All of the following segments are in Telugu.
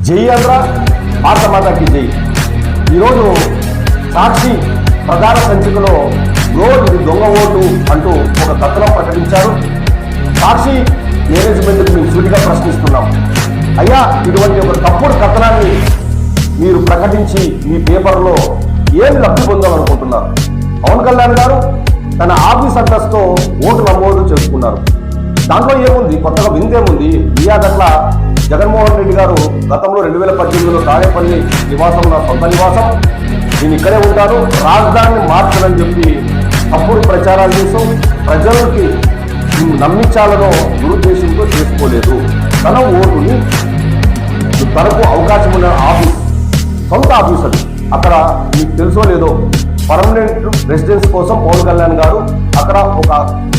జై ఆంధ్ర, భారత మాతాకి జై. ఈరోజు సాక్షి ప్రధాన సంచికలో ఇది దొంగ ఓటు అంటూ ఒక కథనం ప్రకటించారు. సాక్షి మేనేజ్మెంట్కి మేము సూటిగా ప్రశ్నిస్తున్నాం. అయ్యా, ఇటువంటి ఒక తప్పుడు కథనాన్ని మీరు ప్రకటించి మీ పేపర్లో ఏం లబ్ధి పొందాలనుకుంటున్నారు? పవన్ కళ్యాణ్ గారు తన ఆఫీస్ అడ్రస్తో ఓటు నమోదు చేసుకున్నారు. దాంట్లో ఏముంది? కొత్తగా విందేముంది? అట్లా జగన్మోహన్ రెడ్డి గారు గతంలో 2018లో తాడేపల్లి నివాసం, నా సొంత నివాసం, నేను ఇక్కడే ఉంటాను, రాజధానిని మార్చాలని చెప్పి తప్పుడు ప్రచారాలు చేస్తూ ప్రజలకి నమ్మించాలనో దురుద్దేశంతో చేసుకోలేదు. తన ఓటుని తనకు అవకాశం ఉన్న ఆఫీస్, సొంత ఆఫీస్ అది. అక్కడ మీకు తెలుసో లేదో, పర్మనెంట్ రెసిడెన్స్ కోసం పవన్ కళ్యాణ్ గారు అక్కడ ఒక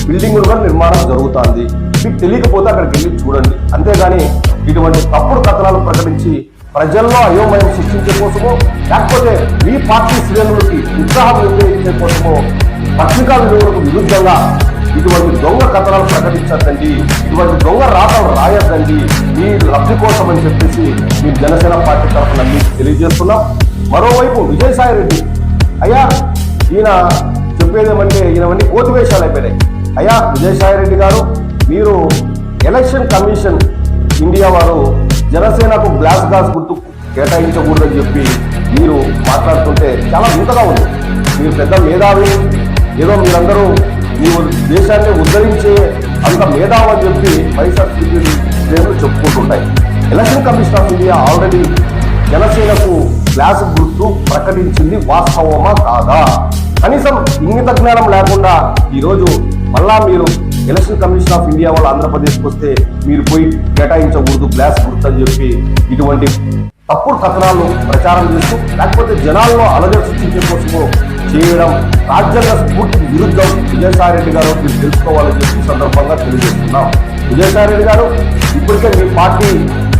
బిల్డింగ్ కూడా నిర్మాణం జరుగుతుంది. మీకు తెలియకపోతే అక్కడికి వెళ్ళి చూడండి. అంతేగాని ఇటువంటి తప్పుడు కథనాలు ప్రకటించి ప్రజల్లో అయోమయం సృష్టించే కోసమో, లేకపోతే మీ పార్టీ శ్రేణులకి ఉత్సాహం నిర్ణయించే కోసమో, పత్రికా విలువలకు విరుద్ధంగా ఇటువంటి దొంగ కథనాలు ప్రకటించద్దండి, ఇటువంటి దొంగ రాతలు రాయద్దండి, మీ లబ్ధి కోసం అని చెప్పేసి మీ జనసేన పార్టీ తరఫున మీకు తెలియజేస్తున్నాం. మరోవైపు విజయసాయి రెడ్డి, అయ్యా ఈయన చెప్పేదేమంటే ఈయనవన్నీ కోతి వేషాలు అయిపోయినాయి. అయ్యా విజయసాయి రెడ్డి గారు, మీరు ఎలక్షన్ కమిషన్ ఇండియా వారు జనసేనకు గ్లాస్ గుర్తు కేటాయించకూడదని చెప్పి మీరు మాట్లాడుతుంటే చాలా వింతగా ఉంది. మీరు పెద్ద మేధావి, ఏదో మీరందరూ మీ దేశాన్ని ఉద్ధరించే అంత మేధావి అని చెప్పి వైఎస్ఆర్సీపీ శ్రేణులు చెప్పుకుంటుంటాయి. Election commission of India already జనసేనకు గ్లాస్ గుర్తు ప్రకటించింది వాస్తవమా కాదా? కనీసం ఇంగిత జ్ఞానం లేకుండా ఈరోజు మళ్ళా మీరు ఎలక్షన్ కమిషన్ ఆఫ్ ఇండియా వాళ్ళు ఆంధ్రప్రదేశ్కి వస్తే మీరు పోయి కేటాయించకూడదు గ్లాస్ గుర్తు అని చెప్పి ఇటువంటి తప్పుడు కథనాలను ప్రచారం చేస్తూ, లేకపోతే జనాల్లో అలజడి సృష్టించే కోసము చేయడం రాజ్యాంగ స్ఫూర్తికి విరుద్ధం. విజయసాయి రెడ్డి గారు మీరు తెలుసుకోవాలని చెప్పి సందర్భంగా తెలియజేస్తున్నాం. విజయసాయి రెడ్డి గారు, ఇప్పటికే మీ పార్టీ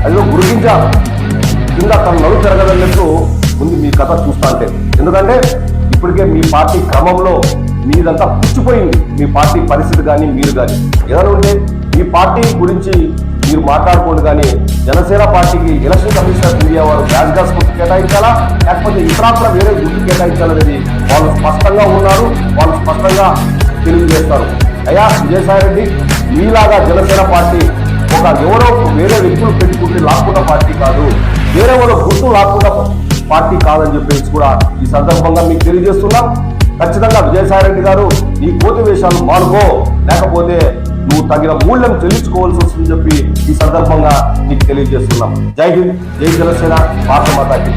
అదిలో గురిగించ కింద తన నలుగు జరగదన్నట్టు ముందు మీ కథ చూస్తా అంటే, ఎందుకంటే ఇప్పటికే మీ పార్టీ క్రమంలో మీదంతా పుచ్చిపోయింది. మీ పార్టీ పరిస్థితి కానీ మీరు కానీ ఏదైనా ఉంటే మీ పార్టీ గురించి మీరు మాట్లాడుకోండి. కానీ జనసేన పార్టీకి ఎలక్షన్ కమిషన్ ఆఫ్ ఇండియా వారు గ్యాస్ గుర్తు కేటాయించాలా, లేకపోతే ఇతరాత్ర వేరే గుర్తు కేటాయించాలనేది వాళ్ళు స్పష్టంగా ఉన్నారు, వాళ్ళు స్పష్టంగా తెలియజేస్తారు. అయ్యా విజయసాయి రెడ్డి, మీలాగా జనసేన పార్టీ ఒక ఎవరో వేరే వ్యక్తులు పెట్టుకుంటే లాక్కున్న పార్టీ కాదు, వేరే వాళ్ళ గుర్తు లాక్కున్న పార్టీ కాదని చెప్పేసి కూడా ఈ సందర్భంగా మీకు తెలియజేస్తున్నాం. ఖచ్చితంగా విజయసాయి రెడ్డి గారు, నీ కోతి వేషాలు మానుకో, లేకపోతే నువ్వు తగిన మూల్యం చెల్లించుకోవాల్సి వస్తుందని చెప్పి ఈ సందర్భంగా నీకు తెలియజేస్తున్నాం. జై హింద్, జై జనసేన, భారత మాతాకి.